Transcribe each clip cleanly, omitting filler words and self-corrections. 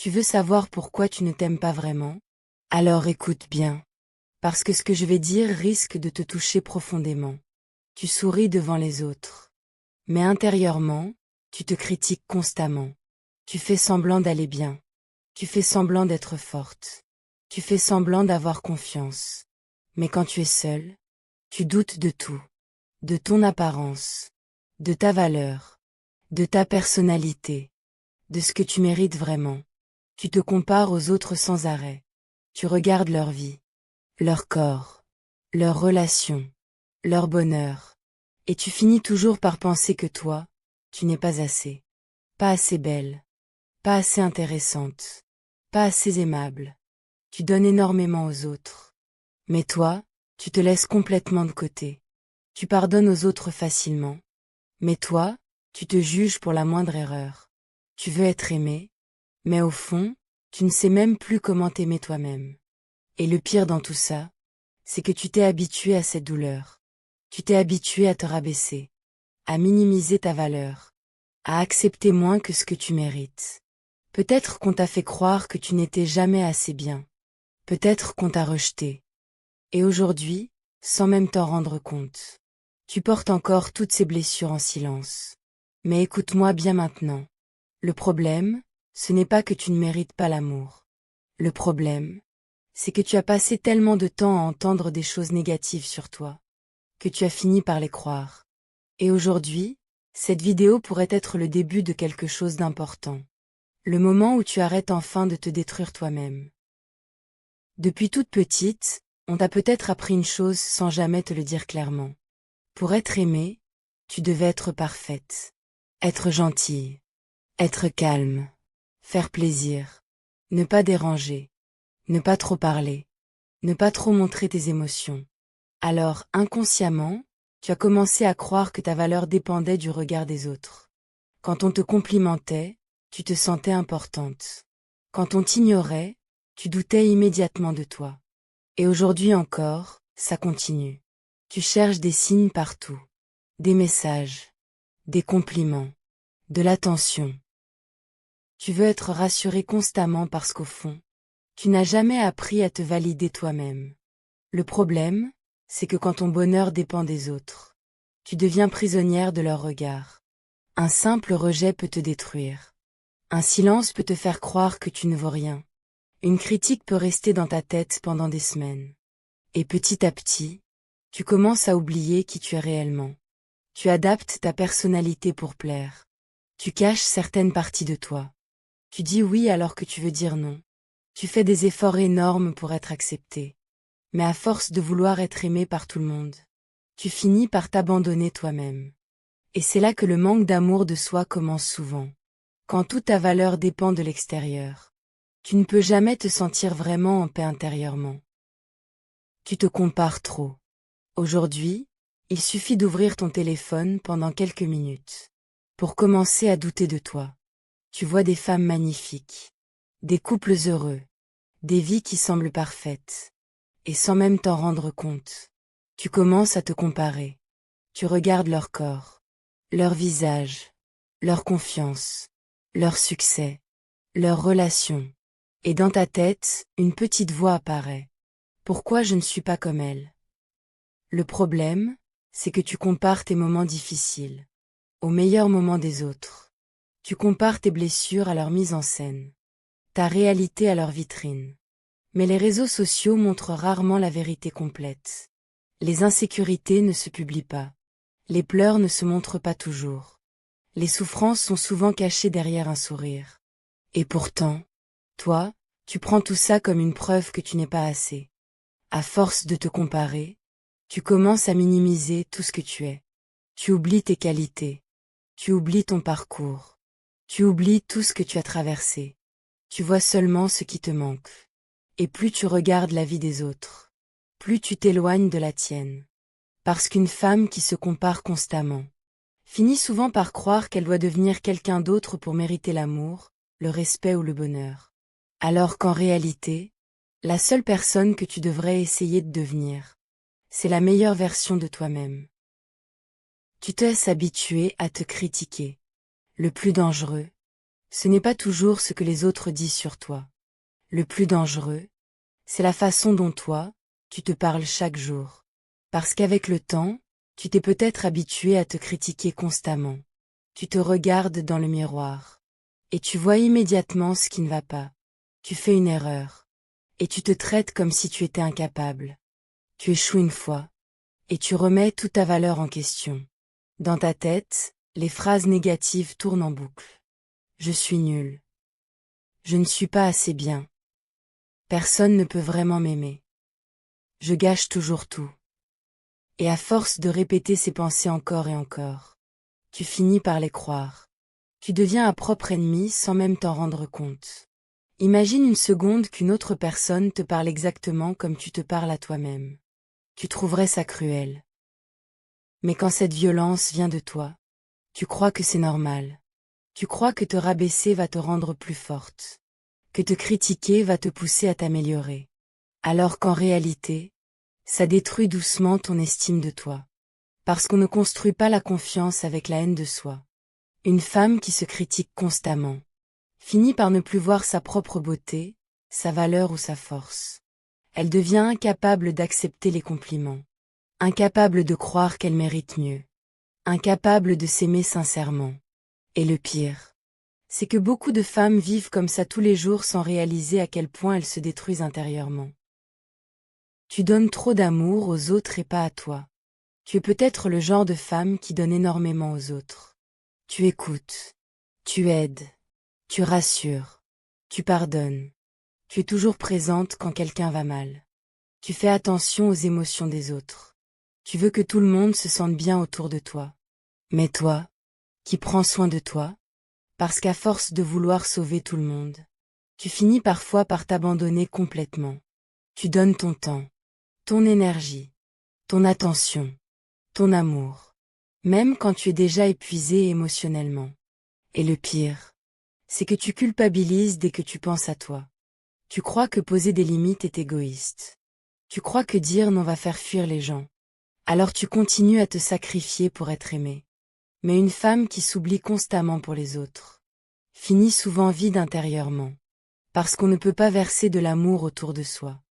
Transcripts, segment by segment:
Tu veux savoir pourquoi tu ne t'aimes pas vraiment? Alors écoute bien. Parce que ce que je vais dire risque de te toucher profondément. Tu souris devant les autres. Mais intérieurement, tu te critiques constamment. Tu fais semblant d'aller bien. Tu fais semblant d'être forte. Tu fais semblant d'avoir confiance. Mais quand tu es seule, tu doutes de tout. De ton apparence. De ta valeur. De ta personnalité. De ce que tu mérites vraiment. Tu te compares aux autres sans arrêt. Tu regardes leur vie. Leur corps. Leurs relations. Leur bonheur. Et tu finis toujours par penser que toi, tu n'es pas assez. Pas assez belle. Pas assez intéressante. Pas assez aimable. Tu donnes énormément aux autres. Mais toi, tu te laisses complètement de côté. Tu pardonnes aux autres facilement. Mais toi, tu te juges pour la moindre erreur. Tu veux être aimé. Mais au fond, tu ne sais même plus comment t'aimer toi-même. Et le pire dans tout ça, c'est que tu t'es habitué à cette douleur. Tu t'es habitué à te rabaisser. À minimiser ta valeur. À accepter moins que ce que tu mérites. Peut-être qu'on t'a fait croire que tu n'étais jamais assez bien. Peut-être qu'on t'a rejeté. Et aujourd'hui, sans même t'en rendre compte, tu portes encore toutes ces blessures en silence. Mais écoute-moi bien maintenant. Le problème, ce n'est pas que tu ne mérites pas l'amour. Le problème, c'est que tu as passé tellement de temps à entendre des choses négatives sur toi, que tu as fini par les croire. Et aujourd'hui, cette vidéo pourrait être le début de quelque chose d'important. Le moment où tu arrêtes enfin de te détruire toi-même. Depuis toute petite, on t'a peut-être appris une chose sans jamais te le dire clairement. Pour être aimée, tu devais être parfaite. Être gentille. Être calme. Faire plaisir. Ne pas déranger. Ne pas trop parler. Ne pas trop montrer tes émotions. Alors, inconsciemment, tu as commencé à croire que ta valeur dépendait du regard des autres. Quand on te complimentait, tu te sentais importante. Quand on t'ignorait, tu doutais immédiatement de toi. Et aujourd'hui encore, ça continue. Tu cherches des signes partout. Des messages. Des compliments. De l'attention. Tu veux être rassuré constamment parce qu'au fond, tu n'as jamais appris à te valider toi-même. Le problème, c'est que quand ton bonheur dépend des autres, tu deviens prisonnière de leur regard. Un simple rejet peut te détruire. Un silence peut te faire croire que tu ne vaux rien. Une critique peut rester dans ta tête pendant des semaines. Et petit à petit, tu commences à oublier qui tu es réellement. Tu adaptes ta personnalité pour plaire. Tu caches certaines parties de toi. Tu dis oui alors que tu veux dire non. Tu fais des efforts énormes pour être accepté. Mais à force de vouloir être aimé par tout le monde, tu finis par t'abandonner toi-même. Et c'est là que le manque d'amour de soi commence souvent. Quand toute ta valeur dépend de l'extérieur, tu ne peux jamais te sentir vraiment en paix intérieurement. Tu te compares trop. Aujourd'hui, il suffit d'ouvrir ton téléphone pendant quelques minutes pour commencer à douter de toi. Tu vois des femmes magnifiques, des couples heureux, des vies qui semblent parfaites. Et sans même t'en rendre compte, tu commences à te comparer. Tu regardes leur corps, leur visage, leur confiance, leur succès, leurs relations. Et dans ta tête, une petite voix apparaît. Pourquoi je ne suis pas comme elle? Le problème, c'est que tu compares tes moments difficiles aux meilleurs moments des autres. Tu compares tes blessures à leur mise en scène, ta réalité à leur vitrine. Mais les réseaux sociaux montrent rarement la vérité complète. Les insécurités ne se publient pas. Les pleurs ne se montrent pas toujours. Les souffrances sont souvent cachées derrière un sourire. Et pourtant, toi, tu prends tout ça comme une preuve que tu n'es pas assez. À force de te comparer, tu commences à minimiser tout ce que tu es. Tu oublies tes qualités. Tu oublies ton parcours. Tu oublies tout ce que tu as traversé. Tu vois seulement ce qui te manque. Et plus tu regardes la vie des autres, plus tu t'éloignes de la tienne. Parce qu'une femme qui se compare constamment finit souvent par croire qu'elle doit devenir quelqu'un d'autre pour mériter l'amour, le respect ou le bonheur. Alors qu'en réalité, la seule personne que tu devrais essayer de devenir, c'est la meilleure version de toi-même. Tu te laisses habituer à te critiquer. Le plus dangereux, Ce n'est pas toujours ce que les autres disent sur toi. Le plus dangereux, c'est la façon dont toi, tu te parles chaque jour. Parce qu'avec le temps, tu t'es peut-être habitué à te critiquer constamment. Tu te regardes dans le miroir. Et tu vois immédiatement ce qui ne va pas. Tu fais une erreur. Et tu te traites comme si tu étais incapable. Tu échoues une fois. Et tu remets toute ta valeur en question. Dans ta tête, les phrases négatives tournent en boucle. Je suis nul. Je ne suis pas assez bien. Personne ne peut vraiment m'aimer. Je gâche toujours tout. Et à force de répéter ces pensées encore et encore, tu finis par les croire. Tu deviens un propre ennemi sans même t'en rendre compte. Imagine une seconde qu'une autre personne te parle exactement comme tu te parles à toi-même. Tu trouverais ça cruel. Mais quand cette violence vient de toi, tu crois que c'est normal. Tu crois que te rabaisser va te rendre plus forte. Que te critiquer va te pousser à t'améliorer. Alors qu'en réalité, ça détruit doucement ton estime de toi. Parce qu'on ne construit pas la confiance avec la haine de soi. Une femme qui se critique constamment finit par ne plus voir sa propre beauté, sa valeur ou sa force. Elle devient incapable d'accepter les compliments. Incapable de croire qu'elle mérite mieux. Incapable de s'aimer sincèrement. Et le pire, c'est que beaucoup de femmes vivent comme ça tous les jours sans réaliser à quel point elles se détruisent intérieurement. Tu donnes trop d'amour aux autres et pas à toi. Tu es peut-être le genre de femme qui donne énormément aux autres. Tu écoutes. Tu aides. Tu rassures. Tu pardonnes. Tu es toujours présente quand quelqu'un va mal. Tu fais attention aux émotions des autres. Tu veux que tout le monde se sente bien autour de toi. Mais toi, qui prends soin de toi, parce qu'à force de vouloir sauver tout le monde, tu finis parfois par t'abandonner complètement. Tu donnes ton temps, ton énergie, ton attention, ton amour, même quand tu es déjà épuisé émotionnellement. Et le pire, c'est que tu culpabilises dès que tu penses à toi. Tu crois que poser des limites est égoïste. Tu crois que dire non va faire fuir les gens. Alors tu continues à te sacrifier pour être aimé. Mais une femme qui s'oublie constamment pour les autres finit souvent vide intérieurement. Parce qu'on ne peut pas verser de l'amour autour de soi.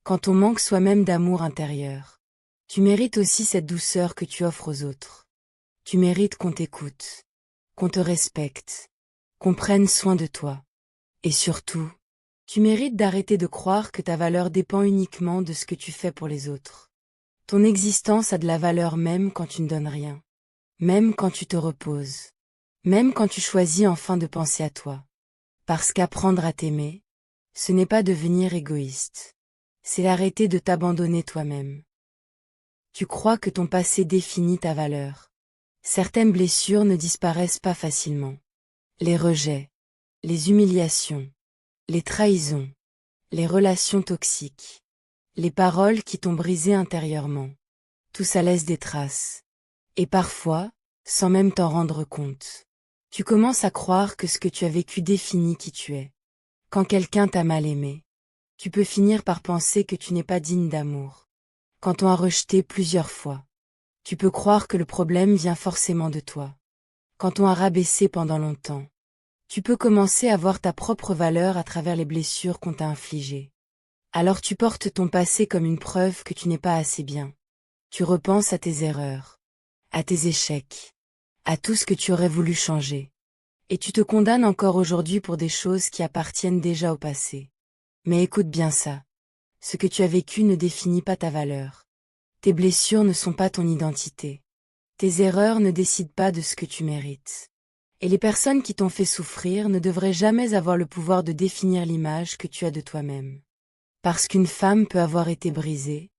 Quand on manque soi-même d'amour intérieur, tu mérites aussi cette douceur que tu offres aux autres. Tu mérites qu'on t'écoute, qu'on te respecte, qu'on prenne soin de toi. Et surtout, tu mérites d'arrêter de croire que ta valeur dépend uniquement de ce que tu fais pour les autres. Ton existence a de la valeur même quand tu ne donnes rien. Même quand tu te reposes. Même quand tu choisis enfin de penser à toi. Parce qu'apprendre à t'aimer, ce n'est pas devenir égoïste. C'est arrêter de t'abandonner toi-même. Tu crois que ton passé définit ta valeur. Certaines blessures ne disparaissent pas facilement. Les rejets, les humiliations, les trahisons, les relations toxiques, les paroles qui t'ont brisé intérieurement. Tout ça laisse des traces. Et parfois, sans même t'en rendre compte, tu commences à croire que ce que tu as vécu définit qui tu es. Quand quelqu'un t'a mal aimé, tu peux finir par penser que tu n'es pas digne d'amour. Quand on a rejeté plusieurs fois, tu peux croire que le problème vient forcément de toi. Quand on a rabaissé pendant longtemps, tu peux commencer à voir ta propre valeur à travers les blessures qu'on t'a infligées. Alors tu portes ton passé comme une preuve que tu n'es pas assez bien. Tu repenses à tes erreurs, à tes échecs, à tout ce que tu aurais voulu changer. Et tu te condamnes encore aujourd'hui pour des choses qui appartiennent déjà au passé. Mais écoute bien ça. Ce que tu as vécu ne définit pas ta valeur. Tes blessures ne sont pas ton identité. Tes erreurs ne décident pas de ce que tu mérites. Et les personnes qui t'ont fait souffrir ne devraient jamais avoir le pouvoir de définir l'image que tu as de toi-même. Parce qu'une femme peut avoir été brisée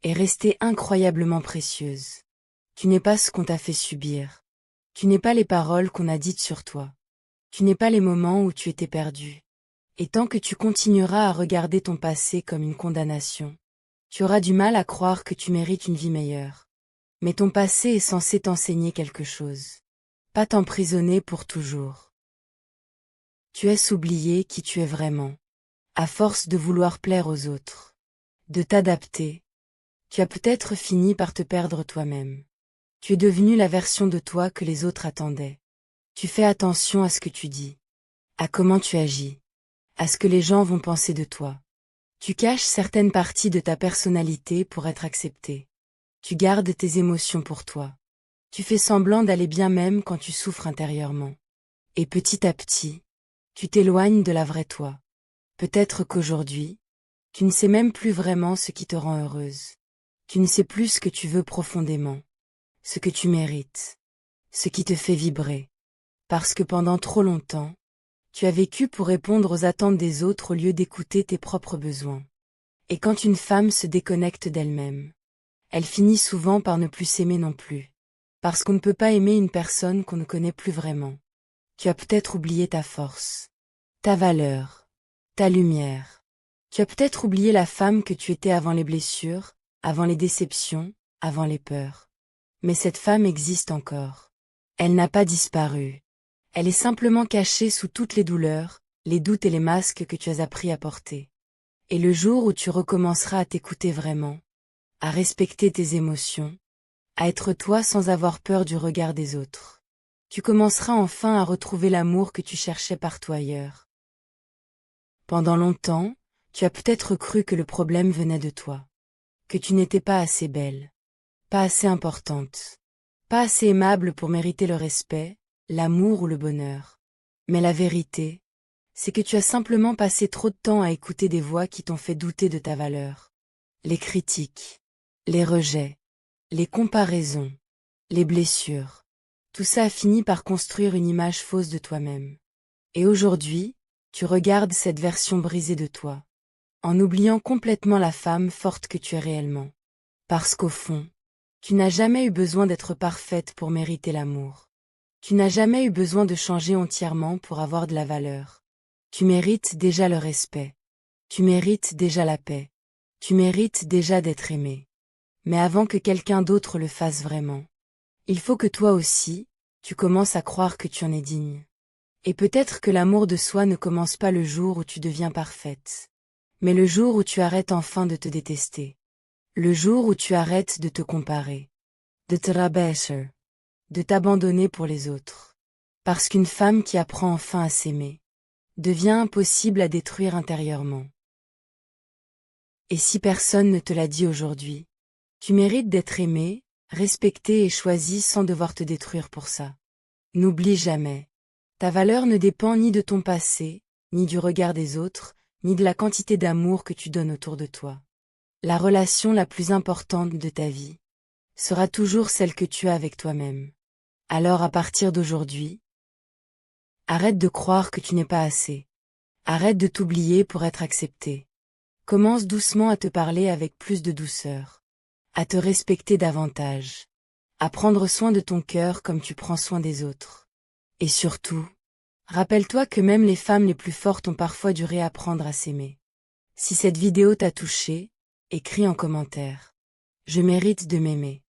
et rester incroyablement précieuse. Tu n'es pas ce qu'on t'a fait subir. Tu n'es pas les paroles qu'on a dites sur toi. Tu n'es pas les moments où tu étais perdu. Et tant que tu continueras à regarder ton passé comme une condamnation, tu auras du mal à croire que tu mérites une vie meilleure. Mais ton passé est censé t'enseigner quelque chose. Pas t'emprisonner pour toujours. Tu laisses oublier qui tu es vraiment. À force de vouloir plaire aux autres, de t'adapter, tu as peut-être fini par te perdre toi-même. Tu es devenu la version de toi que les autres attendaient. Tu fais attention à ce que tu dis. à comment tu agis, à ce que les gens vont penser de toi. Tu caches certaines parties de ta personnalité pour être accepté. Tu gardes tes émotions pour toi. Tu fais semblant d'aller bien même quand tu souffres intérieurement. Et petit à petit, tu t'éloignes de la vraie toi. Peut-être qu'aujourd'hui, tu ne sais même plus vraiment ce qui te rend heureuse. Tu ne sais plus ce que tu veux profondément, ce que tu mérites, ce qui te fait vibrer. Parce que pendant trop longtemps, tu as vécu pour répondre aux attentes des autres au lieu d'écouter tes propres besoins. Et quand une femme se déconnecte d'elle-même, elle finit souvent par ne plus s'aimer non plus. Parce qu'on ne peut pas aimer une personne qu'on ne connaît plus vraiment. Tu as peut-être oublié ta force, ta valeur, ta lumière. Tu as peut-être oublié la femme que tu étais avant les blessures, avant les déceptions, avant les peurs. Mais cette femme existe encore. Elle n'a pas disparu. Elle est simplement cachée sous toutes les douleurs, les doutes et les masques que tu as appris à porter. Et le jour où tu recommenceras à t'écouter vraiment, à respecter tes émotions, à être toi sans avoir peur du regard des autres, tu commenceras enfin à retrouver l'amour que tu cherchais partout ailleurs. Pendant longtemps, tu as peut-être cru que le problème venait de toi, que tu n'étais pas assez belle, pas assez importante, pas assez aimable pour mériter le respect, l'amour ou le bonheur. Mais la vérité, c'est que tu as simplement passé trop de temps à écouter des voix qui t'ont fait douter de ta valeur. Les critiques, les rejets, les comparaisons, les blessures. Tout ça a fini par construire une image fausse de toi-même. Et aujourd'hui, tu regardes cette version brisée de toi, en oubliant complètement la femme forte que tu es réellement. Parce qu'au fond, tu n'as jamais eu besoin d'être parfaite pour mériter l'amour. Tu n'as jamais eu besoin de changer entièrement pour avoir de la valeur. Tu mérites déjà le respect. Tu mérites déjà la paix. Tu mérites déjà d'être aimé. Mais avant que quelqu'un d'autre le fasse vraiment, il faut que toi aussi, tu commences à croire que tu en es digne. Et peut-être que l'amour de soi ne commence pas le jour où tu deviens parfaite, mais le jour où tu arrêtes enfin de te détester. Le jour où tu arrêtes de te comparer, de te rabaisser, de t'abandonner pour les autres. Parce qu'une femme qui apprend enfin à s'aimer, devient impossible à détruire intérieurement. Et si personne ne te l'a dit aujourd'hui, tu mérites d'être aimé, respecté et choisi sans devoir te détruire pour ça. N'oublie jamais. Ta valeur ne dépend ni de ton passé, ni du regard des autres, ni de la quantité d'amour que tu donnes autour de toi. La relation la plus importante de ta vie sera toujours celle que tu as avec toi-même. Alors à partir d'aujourd'hui, arrête de croire que tu n'es pas assez. Arrête de t'oublier pour être accepté. Commence doucement à te parler avec plus de douceur, à te respecter davantage, à prendre soin de ton cœur comme tu prends soin des autres. Et surtout, rappelle-toi que même les femmes les plus fortes ont parfois dû réapprendre à s'aimer. Si cette vidéo t'a touché, écris en commentaire. Je mérite de m'aimer.